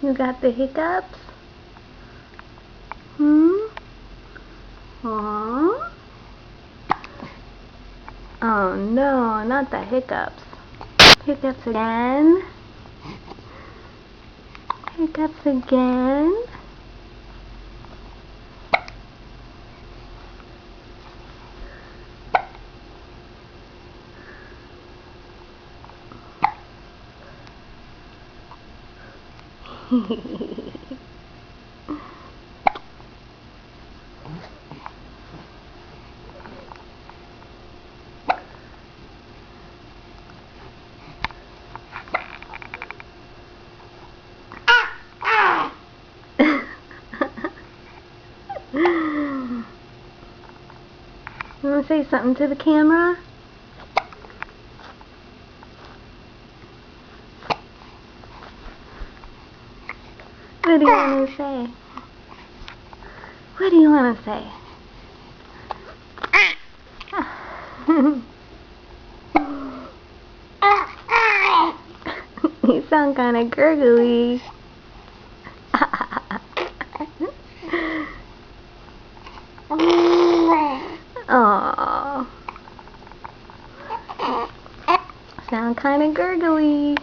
You got the hiccups? Hmm? Aww. Oh no, not the hiccups. Hiccups again? Hiccups again? You want to say something to the camera? What do you want to say? What do you want to say? You sound kind of gurgly. Aww. Sound kind of gurgly.